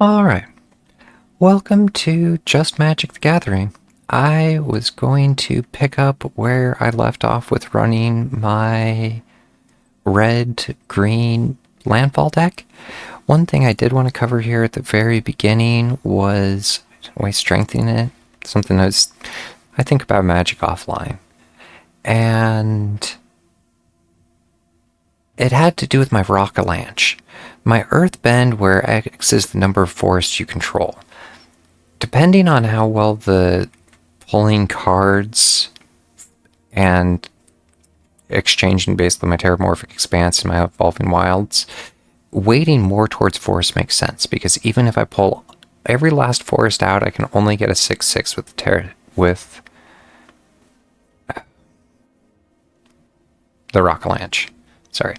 Alright, welcome to Just Magic the Gathering. I was going to pick up where I left off with running my red-green landfall deck. One thing I did want to cover here at the very beginning was strengthening it. Something I think about Magic offline. And it had to do with my Rock-a-Lanche. My Earthbend, where X is the number of forests you control. Depending on how well the pulling cards and exchanging basically my Terramorphic Expanse and my Evolving Wilds, weighting more towards forest makes sense, because even if I pull every last forest out, I can only get a 6/6 with the Rock-a-Lanche. Sorry.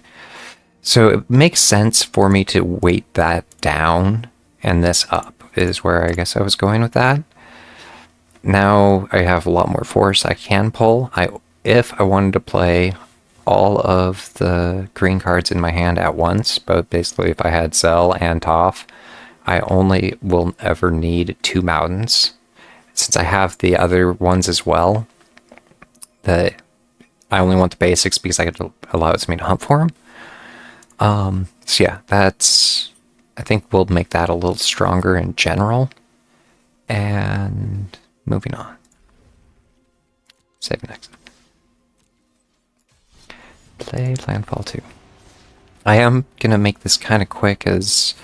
So it makes sense for me to weight that down and this up, is where I guess I was going with that. Now I have a lot more force I can pull. If I wanted to play all of the green cards in my hand at once, both basically if I had Zell and Toph, I only will ever need 2 mountains. Since I have the other ones as well, I only want the basics because it allows me to hunt for them. So yeah, I think we'll make that a little stronger in general. And moving on. Save next. Play Landfall 2. I am gonna make this kind of quick as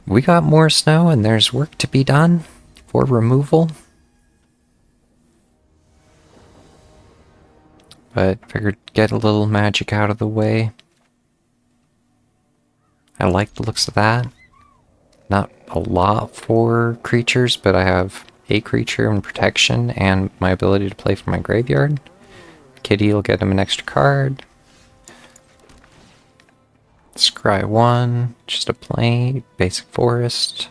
we got more snow and there's work to be done for removal. But figured get a little magic out of the way. I like the looks of that. Not a lot for creatures, but I have a creature and protection and my ability to play from my graveyard. Kitty will get him an extra card. Scry 1, just a plain basic forest.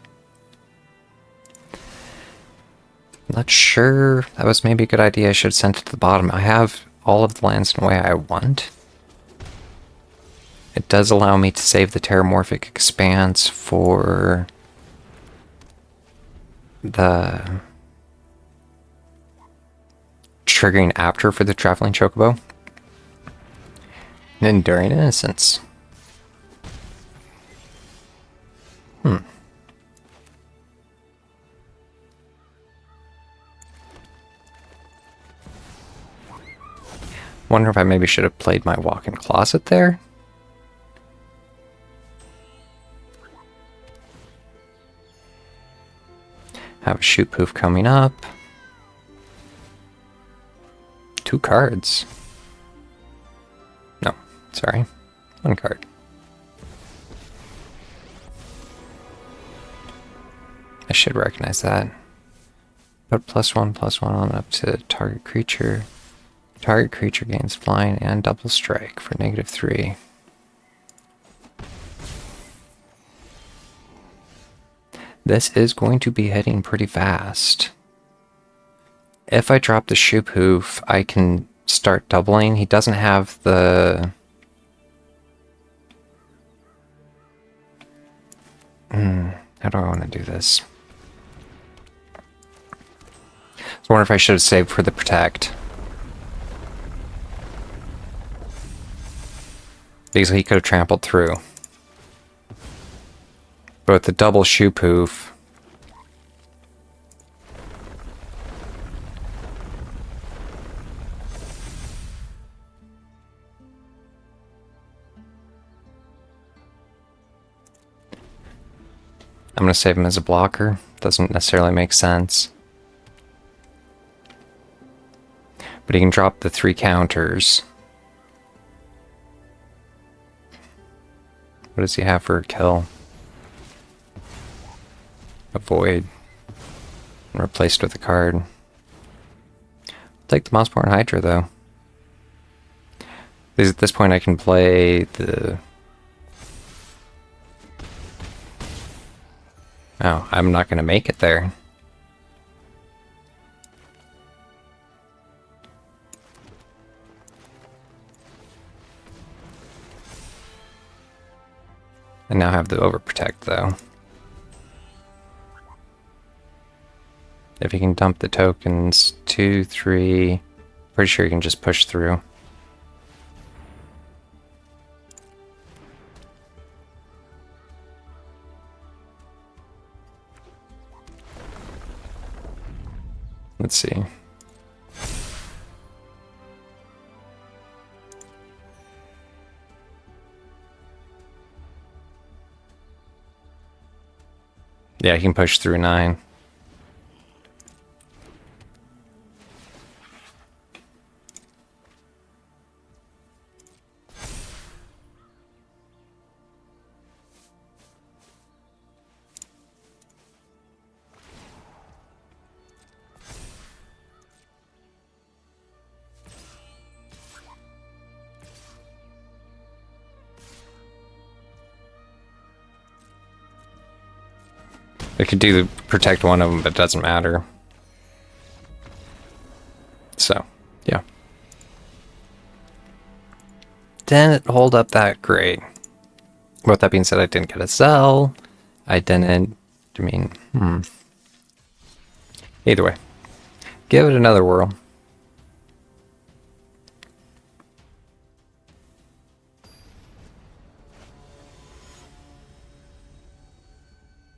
Not sure, that was maybe a good idea. I should have sent it to the bottom. I have all of the lands in the way I want. It does allow me to save the Terramorphic Expanse for the triggering after for the Traveling Chocobo. And Enduring Innocence. Wonder if I maybe should have played my walk-in closet there. Have a shoot poof coming up. 2 cards. No, sorry. 1 card. I should recognize that. But +1/+1 on up to target creature. Target creature gains flying and double strike for -3. This is going to be hitting pretty fast. If I drop the shoop hoof, I can start doubling. He doesn't have the... how do I want to do this? I wonder if I should have saved for the protect. Because he could have trampled through. But with the double shoe poof, I'm going to save him as a blocker. Doesn't necessarily make sense. But he can drop the 3 counters. What does he have for a kill? A void. And replaced with a card. I'll take the Mossborn Hydra though. Because at this point I can play the... Oh, I'm not going to make it there. I now have the overprotect though. If he can dump the tokens, 2, 3, pretty sure you can just push through. Let's see. Yeah, he can push through 9. I could do the protect one of them, but it doesn't matter. So, yeah. Didn't hold up that great. With that being said, I didn't get a Zell. I didn't... I mean, Either way. Give it another whirl.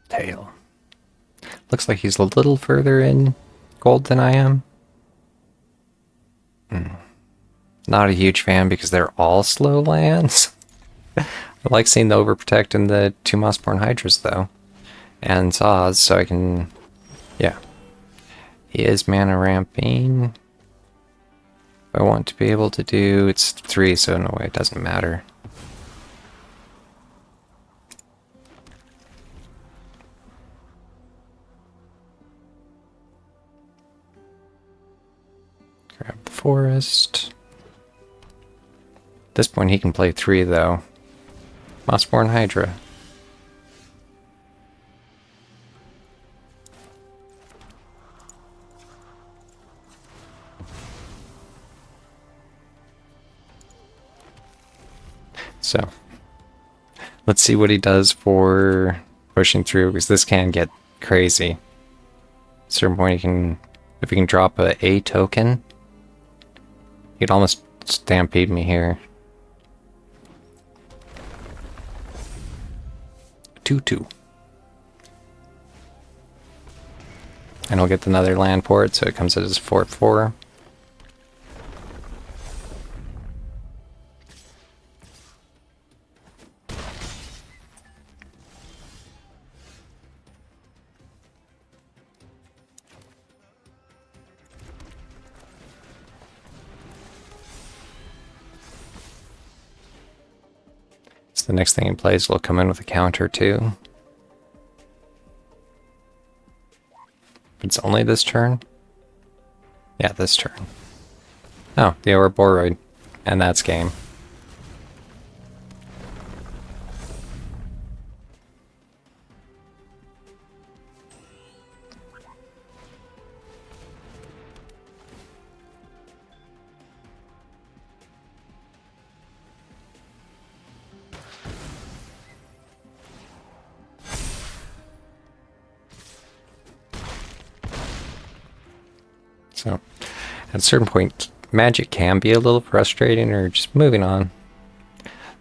Tail. Looks like he's a little further in gold than I am. Not a huge fan because they're all slow lands. I like seeing the overprotect in the 2 Mossborn Hydras though. And Saws, so I can... Yeah. He is mana ramping. I want to be able to do... It's 3, so no way, it doesn't matter. Grab the forest. At this point he can play 3 though. Mossborn Hydra. So, let's see what he does for pushing through, because this can get crazy. At a certain point he can, if he can drop a token, he'd almost stampede me here. 2/2. And I'll get another land port, so it comes as 4/4. The next thing he plays will come in with a counter too. It's only this turn? Yeah, this turn. Oh, the Ouroboros. And that's game. So, at a certain point, Magic can be a little frustrating, or just moving on.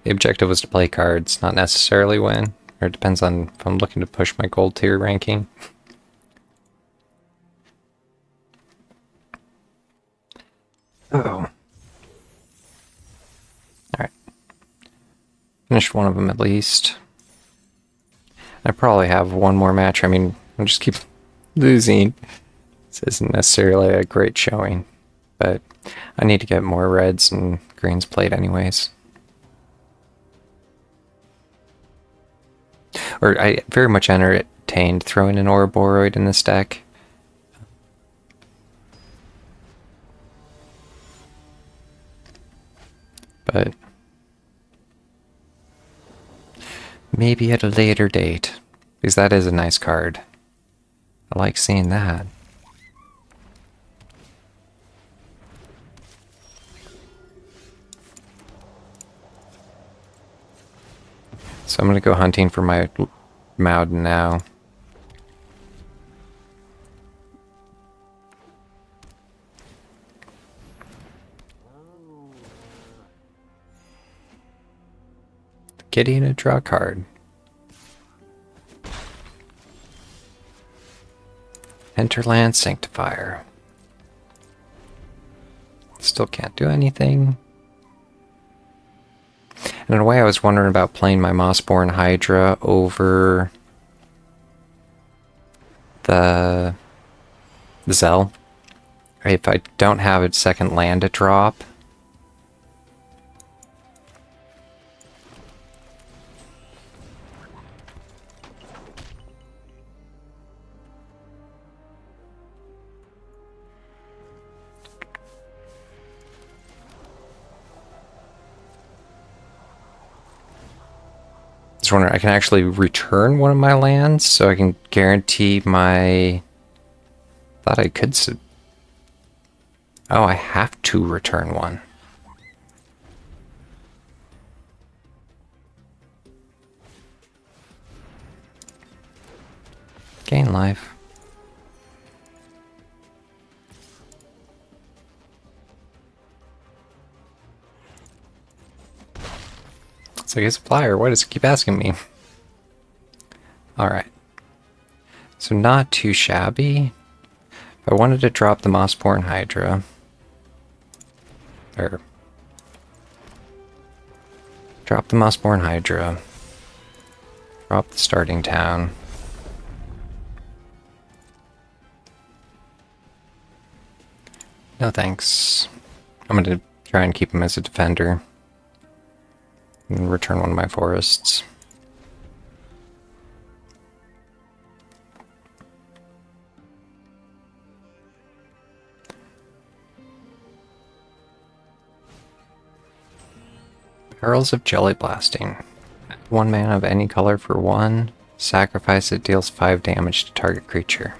The objective was to play cards, not necessarily win. Or it depends on if I'm looking to push my gold tier ranking. Oh. Alright. Finished one of them at least. I probably have one more match. I mean, I'll just keep losing. This isn't necessarily a great showing, but I need to get more reds and greens played anyways. Or I very much entertained throwing an Ouroboros in this deck. But maybe at a later date, because that is a nice card. I like seeing that. So I'm going to go hunting for my Mound now. kitty to draw a card. Enter Land Sanctifier. Still can't do anything. And in a way, I was wondering about playing my Mossborn Hydra over the Zell. If I don't have a second land to drop. Just wondering, I can actually return one of my lands, so I can guarantee my... Thought I could... Oh, I have to return one. Gain life. It's like a supplier. Why does it keep asking me? Alright. So not too shabby. If I wanted to drop the Mossborn Hydra. Or drop the Mossborn Hydra. Drop the starting town. No thanks. I'm going to try and keep him as a defender. And return one of my forests. Perils of Jelly Blasting. 1 mana of any color for 1. Sacrifice it, deals 5 damage to target creature.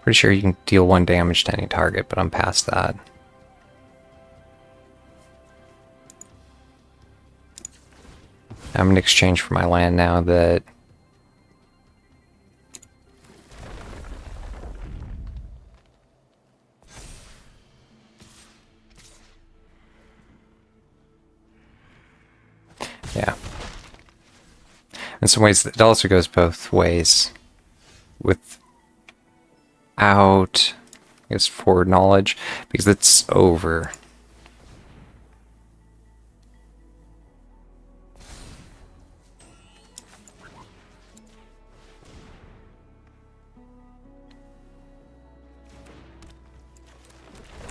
Pretty sure you can deal 1 damage to any target, but I'm past that. I'm in exchange for my land now that... Yeah. In some ways, it also goes both ways. Without, I guess, forward knowledge, because it's over.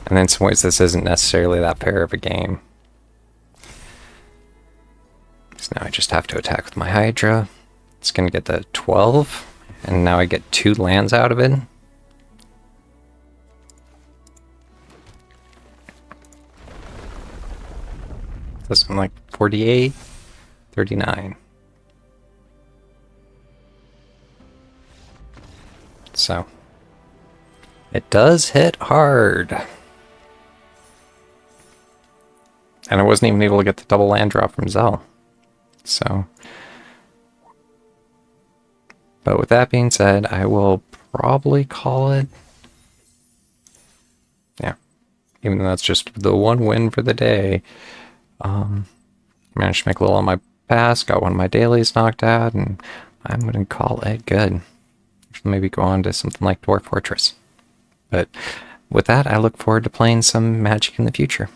And in some ways, this isn't necessarily that fair of a game. So now I just have to attack with my Hydra. It's going to get the 12, and now I get 2 lands out of it. This one like 48, 39. So, it does hit hard. And I wasn't even able to get the double land drop from Zell. So, but with that being said, I will probably call it. Yeah, even though that's just the 1 win for the day. Managed to make a little on my pass, got one of my dailies knocked out, and I'm going to call it good. Maybe go on to something like Dwarf Fortress. But with that, I look forward to playing some Magic in the future.